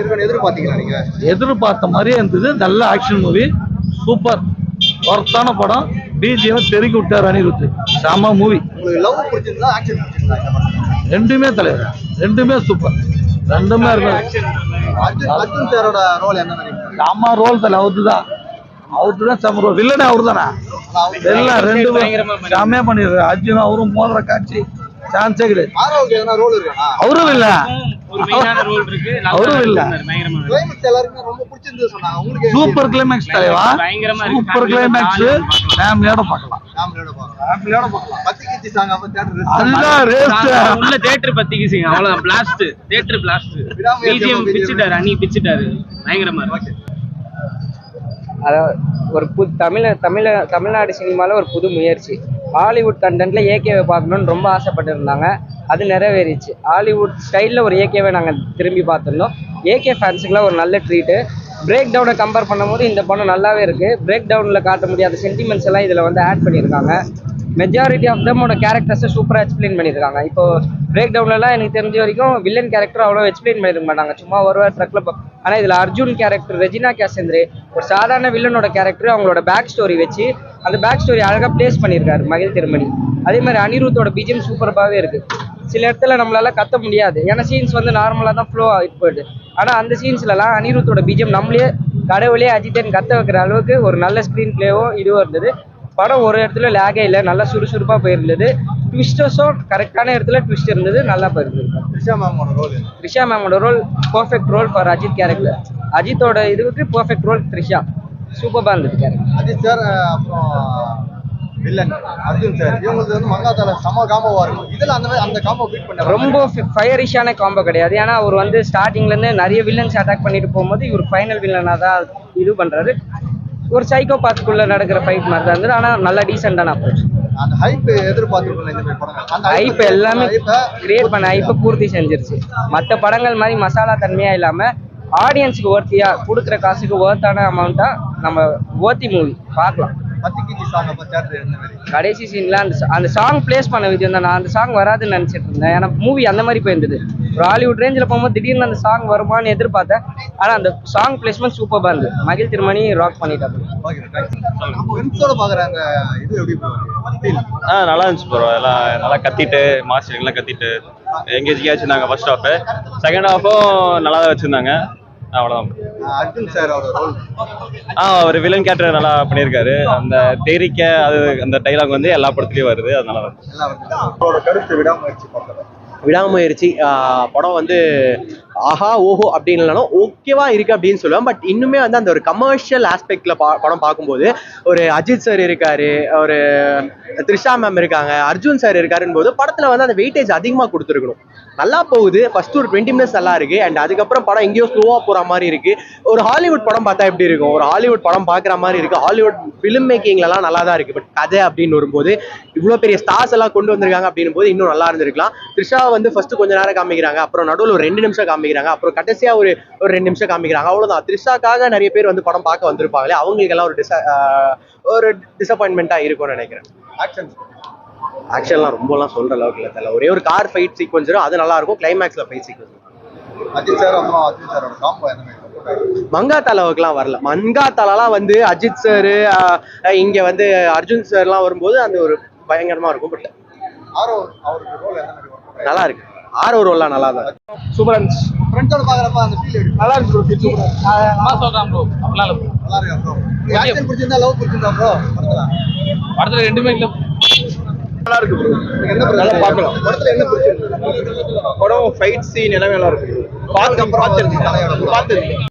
இருக்குன்னு எதிர்பார்த்தீங்களா நீங்க? எதிர்பார்த்த மாதிரியே இருந்தது. நல்ல ஆக்ஷன் மூவி, சூப்பர் ஒர்த்தான படம். பிஜிஎம் தெருக்கி விட்டார் அனிருத். செம மூவி. உங்களுக்கு லவ் பிடிச்சிருந்தா ஆக்ஷன் பிடிச்சிருந்தா? ரெண்டுமே தலைவர், ரெண்டுமே சூப்பர், ரெண்டுமே இருக்கும். அர்ஜுன் சாரோட ரோல் என்ன நினைக்கிறீங்க? செம ரோல் தலை, அவருதான் செம ரோல். வில்லனே அவரு தானே. எல்லாம் ரெண்டு செம்மையா பண்ணிடுறாரு. அர்ஜுன் அவரும் மோதிர காட்சி சான்ஸே கிடையாது. அவரும் இல்ல, அவரும் இல்ல. சூப்பர் கிளைமேக்ஸ் தலைவா, சூப்பர் கிளைமேக்ஸ். ஃபேமிலியோட பார்க்கலாம். அதுதான் ரேஸ் உள்ள தியேட்டர் பத்திக்கு சீங்க. அவ்வளவுதான். Blast, theatre blast. பிஜிஎம் பிச்சிட்டாரு, அனி பிச்சிட்டாரு. பயங்கரமா இருக்கு. அதாவது ஒரு தமிழ்நாடு சினிமாவில் ஒரு புது முயற்சி. ஹாலிவுட் கண்டென்ட்ல ஏகேவை பார்க்கணுன்னு ரொம்ப ஆசைப்பட்டு இருந்தாங்க. அது நிறைவேறிச்சு. ஹாலிவுட் ஸ்டைலில் ஒரு ஏகேவை நாங்கள் திரும்பி பார்த்துருந்தோம். ஏகே ஃபேன்ஸுக்குலாம் ஒரு நல்ல ட்ரீட்டு. பிரேக் டவுனை கம்பேர் பண்ணும்போது இந்த படம் நல்லாவே இருக்குது. பிரேக் டவுனில் காட்ட முடியாத சென்டிமெண்ட்ஸ் எல்லாம் இதில் வந்து ஆட் பண்ணியிருக்காங்க. மெஜாரிட்டி ஆஃப் தம்மோட கேரக்டர்ஸை சூப்பராக எக்ஸ்பிளைன் பண்ணியிருக்காங்க. இப்போ பிரேக் டவுன்லலாம் எனக்கு தெரிஞ்ச வரைக்கும் வில்லன் கேரக்டர் அவ்வளோ எக்ஸ்பிளைன் பண்ணியிருக்க மாட்டாங்க. சும்மா ஒரு ட்ரக்கில். ஆனால் இதில் அர்ஜுன் கேரக்டர், ரெஜினா கேசந்திரே, ஒரு சாதாரண வில்லனோட கேரக்டர், அவங்களோட பேக் ஸ்டோரி வச்சு அந்த பேக் ஸ்டோரி அழகாக பிளேஸ் பண்ணியிருக்காரு மகிழ் திருமணி. அதே மாதிரி அனிருத்தோட பிஜிஎம் சூப்பராகவே இருக்குது. சில இடத்துல நம்மளால கத்த முடியாது, ஏன்னா சீன்ஸ் வந்து நார்மலாக தான் ஃப்ளோ ஆகிட்டு போயிடுது. ஆனால் அந்த சீன்ஸ்லலாம் அனிருத்தோட பிஜிஎம் நம்மளே கடவுளே அஜித்தன் கத்த வைக்கிற அளவுக்கு ஒரு நல்ல ஸ்க்ரீன் பிளேவும் இதுவும் இருந்தது. படம் ஒரு இடத்துல லேகே இல்லை, நல்லா சுறுசுறுப்பாக போயிருந்தது. ட்விஸ்டர்ஸும் கரெக்டான இடத்துல ட்விஸ்ட் இருந்தது, நல்லா போயிருந்தது. த்ரிஷா மேமோட role perfect role for Ajith character. அஜித்தோட இதுவுக்கு பர்ஃபெக்ட் ரோல் த்ரிஷா. சூப்பராக இருந்தது கேரக்டர். அஜித் சார் அப்புறம் வில்லன் அர்ஜுன் சார், இவங்களுக்கு வந்து மங்காத்தால சம காம்போவா இருக்கும். இதில் அந்த காம்போ பீட் பண்ண ரொம்ப ஃபயரிஷான காம்போ கிடையாது. ஏன்னா அவர் வந்து ஸ்டார்டிங்லேருந்து நிறைய வில்லன்ஸ் அட்டாக் பண்ணிட்டு போகும்போது இவர் ஃபைனல் வில்லனாக தான் இது பண்ணுறாரு. ஒரு சைக்கோ பாத்துக்குள்ள நடக்கிற ஃபைட் மாதிரி தான் இருந்தது. ஆனால் நல்லா டீசெண்டான அப்ரோச். அந்த ஹைப் எதிர்பார்த்துருக்கோம். இந்த படங்கள் அந்த ஹைப் எல்லாமே கிரியேட் பண்ண ஹைப்பை பூர்த்தி செஞ்சிருச்சு. மற்ற படங்கள் மாதிரி மசாலா தன்மையாக இல்லாமல் ஆடியன்ஸுக்கு ஒர்த்தியாக கொடுக்குற காசுக்கு ஒர்த்தான அமௌண்ட்டாக நம்ம ஓர்த்தி மூவி பார்க்கலாம். கடைசி சீன்ல அந்த சாங் பிளேஸ் பண்ண விதியம் தான். நான் அந்த சாங் வராதுன்னு நினைச்சிட்டு இருந்தேன். ஏன்னா மூவி அந்த மாதிரி போயிருந்தது. ஒரு ஹாலிவுட் ரேஞ்சில் போகும்போது திடீர்னு அந்த சாங் வருமானு எதிர்பார்த்தேன். ஆனால் அந்த சாங் பிளேஸ்மெண்ட் சூப்பராக இருந்தது. மகிழ் திருமணி ராக் பண்ணிட்டாங்க. நல்லா இருந்துச்சு ப்ரோ. எல்லாம் நல்லா கத்திட்டு மாஸ்டர்லாம் கத்திட்டு எங்கேஜிக்காக வச்சிருந்தாங்க. ஃபர்ஸ்ட் ஹாஃப், செகண்ட் ஹாஃபும் நல்லா தான் வச்சிருந்தாங்க. அவ்வளோதான். அர்ஜுன் சார் ஒரு வில்லன் கேரக்டர் நல்லா பண்ணியிருக்காரு. அந்த தேரிக்க அது அந்த டைலாக் வந்து எல்லா படத்துலயும் வருது. அதனால விடாமுயற்சி படம் வந்து ஆஹா ஓஹோ அப்படின்னு இல்லைனாலும் ஓகேவா இருக்கு அப்படின்னு சொல்லுவேன். பட் இன்னுமே வந்து அந்த ஒரு கமர்ஷியல் ஆஸ்பெக்ட்ல படம் பார்க்கும்போது ஒரு அஜித் சார் இருக்காரு, ஒரு த்ரிஷா மேம் இருக்காங்க, அர்ஜுன் சார் இருக்காருன்னு போது படத்துல வந்து அந்த வெயிட்டேஜ் அதிகமா கொடுத்துருக்கணும். நல்லா போகுது. ஃபர்ஸ்ட் ஒரு 20 minutes நல்லா இருக்கு. அண்ட் அதுக்கப்புறம் படம் எங்கேயோ ஸ்லோவா போற மாதிரி இருக்கு. ஒரு ஹாலிவுட் படம் பார்த்தா எப்படி இருக்கும்? ஒரு ஹாலிவுட் படம் பார்க்குற மாதிரி இருக்கு. ஹாலிவுட் ஃபிலிம் மேக்கிங்லாம் நல்லா தான் இருக்கு. பட் கதை அப்படின்னு வரும்போது இவ்வளோ பெரிய ஸ்டார்ஸ் எல்லாம் கொண்டு வந்திருக்காங்க அப்படின்னும் போது இன்னும் நல்லா இருந்திருக்கலாம். த்ரிஷா வந்து ஃபர்ஸ்ட் கொஞ்ச நேரம் காமிக்கிறாங்க, அப்புறம் நடுவில் ஒரு 2 நிமிஷம் காமிக்கிறாங்க, அப்புறம் கடைசியா ஒரு 2 நிமிஷம் காமிக்கிறாங்க. அவ்வளவுதான். த்ரிஷாக்காக நிறைய பேர் வந்து படம் பார்க்க வந்திருப்பாங்களே, அவங்களுக்கு எல்லாம் ஒரு டிசப்பாயின்மெண்டா இருக்கும்னு நினைக்கிறேன். ஆக்ஷன்லாம் ரொம்பலாம் சொல்ற அளவுக்கு இல்லை தெரியல. ஒரே ஒரு கார் ஃபைட் சீக்வன்ஸ் அது நல்லா இருக்கும். கிளைமேக்ஸ்ல ஃபைட் சீக்வன்ஸ். அஜித் சார் அப்புறம் அர்ஜுன் சாரோட காம்போ என்ன? மங்காத்தா அளவுக்குலாம் வரல. மங்காத்தாலாம் வந்து அஜித் சார் இங்க வந்து அர்ஜுன் சார்லாம் வரும்போது அந்த ஒரு பயங்கரமா இருக்கும். பட் நல்லா இருக்கு. ஆரோ ரோல்லாம் நல்லா தான் இருக்கு. சூப்பரா இருந்துச்சு. ஃப்ரெண்ட்ஸோட பார்க்கறப்ப அந்த ஃபீல் எப்படி? நல்லா இருக்கு ப்ரோ. சொல்றான் ப்ரோ. நல்லா இருக்கு ப்ரோ. ஆக்ஷன் பிடிச்சிருந்தா லவ் பிடிச்சிருந்தா ப்ரோ? படத்துல ரெண்டுமே இல்ல. நல்லா இருக்கு ப்ரோ. என்ன நல்லா பார்க்கலாம். படத்துல என்ன பிடிச்சிருக்கு? படம் ஃபைட் சீன் எல்லாமே நல்லா இருக்கு. பார்த்து